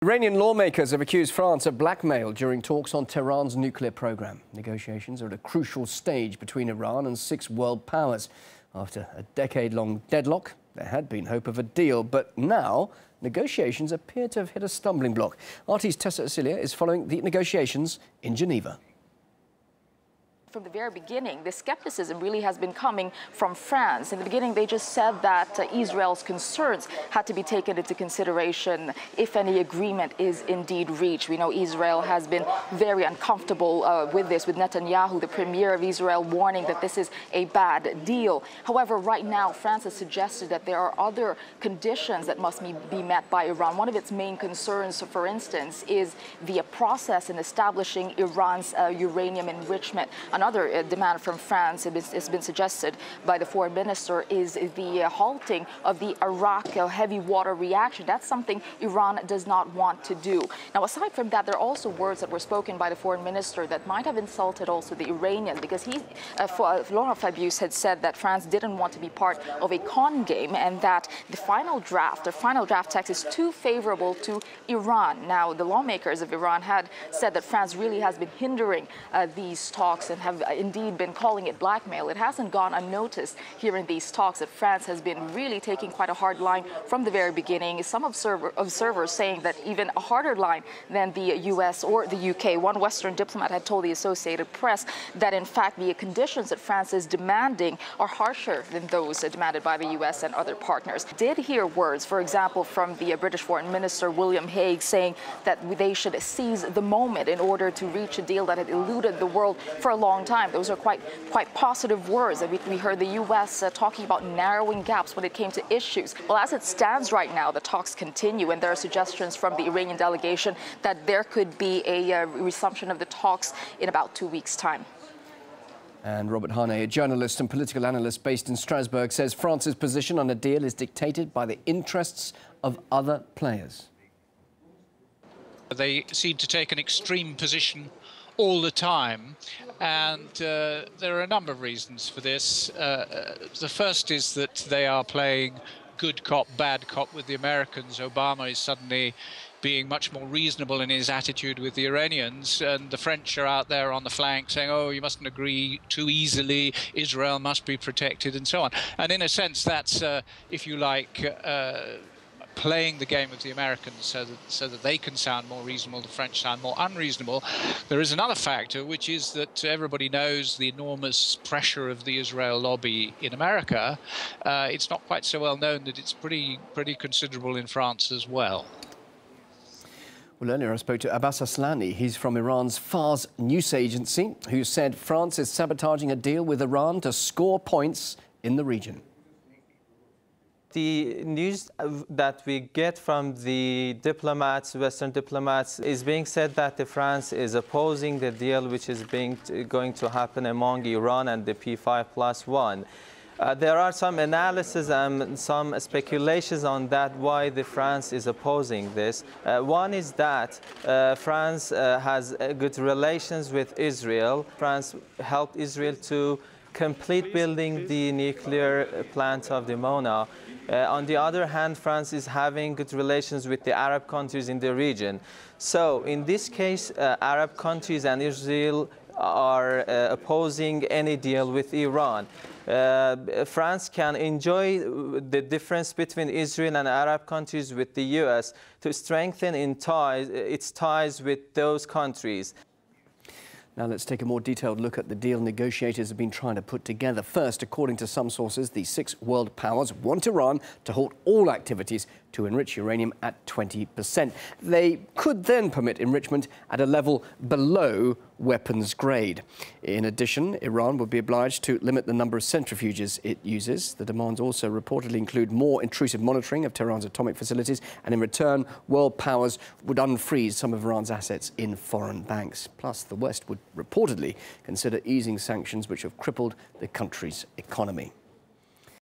Iranian lawmakers have accused France of blackmail during talks on Tehran's nuclear program. Negotiations are at a crucial stage between Iran and 6 world powers. After a decade-long deadlock, there had been hope of a deal, but now negotiations appear to have hit a stumbling block. RT's Tessa Asilia is following the negotiations in Geneva. From the very beginning, the skepticism really has been coming from France. In the beginning, they just said that Israel's concerns had to be taken into consideration if any agreement is indeed reached. We know Israel has been very uncomfortable with this, with Netanyahu, the premier of Israel, warning that this is a bad deal. However, right now, France has suggested that there are other conditions that must be met by Iran. One of its main concerns, for instance, is the process in establishing Iran's uranium enrichment. Another demand from France has been suggested by the foreign minister is the halting of the Iraq heavy water reaction. That's something Iran does not want to do. Now, aside from that, there are also words that were spoken by the foreign minister that might have insulted also the Iranians, because Laurent Fabius had said that France didn't want to be part of a con game and that the final draft text is too favorable to Iran. Now, the lawmakers of Iran had said that France really has been hindering these talks and have indeed been calling it blackmail. It hasn't gone unnoticed here in these talks that France has been really taking quite a hard line from the very beginning. Some observers saying that even a harder line than the US or the UK. One Western diplomat had told the Associated Press that in fact the conditions that France is demanding are harsher than those demanded by the US and other partners. Did hear words, for example, from the British Foreign Minister William Hague saying that they should seize the moment in order to reach a deal that had eluded the world for a long time. Those are quite positive words. We heard the U.S. Talking about narrowing gaps when it came to issues. Well, as it stands right now, the talks continue, and there are suggestions from the Iranian delegation that there could be a resumption of the talks in about 2 weeks' time. And Robert Harneis, a journalist and political analyst based in Strasbourg, says France's position on a deal is dictated by the interests of other players. They seem to take an extreme position all the time, and there are a number of reasons for this. The first is that they are playing good cop, bad cop with the Americans. Obama is suddenly being much more reasonable in his attitude with the Iranians, and the French are out there on the flank saying, oh, you mustn't agree too easily, Israel must be protected, and so on. And in a sense, that's, if you like, playing the game of the Americans so that they can sound more reasonable, the French sound more unreasonable. There is another factor, which is that everybody knows the enormous pressure of the Israel lobby in America. It's not quite so well known that it's pretty considerable in France as well. Well, earlier I spoke to Abbas Aslani. He's from Iran's Fars news agency, who said France is sabotaging a deal with Iran to score points in the region. The news that we get from the diplomats, Western diplomats, is being said that France is opposing the deal which is going to happen among Iran and the P5+1. There are some analysis and some speculations on that why France is opposing this. One is that France has good relations with Israel. France helped Israel to complete building the nuclear plant of Dimona. On the other hand, France is having good relations with the Arab countries in the region. So in this case, Arab countries and Israel are opposing any deal with Iran. France can enjoy the difference between Israel and Arab countries with the US to strengthen its ties with those countries. Now let's take a more detailed look at the deal negotiators have been trying to put together. First, according to some sources, the 6 world powers want Iran to halt all activities to enrich uranium at 20%. They could then permit enrichment at a level below weapons grade. In addition, Iran would be obliged to limit the number of centrifuges it uses. The demands also reportedly include more intrusive monitoring of Tehran's atomic facilities, and in return, world powers would unfreeze some of Iran's assets in foreign banks. Plus, the West would reportedly consider easing sanctions which have crippled the country's economy.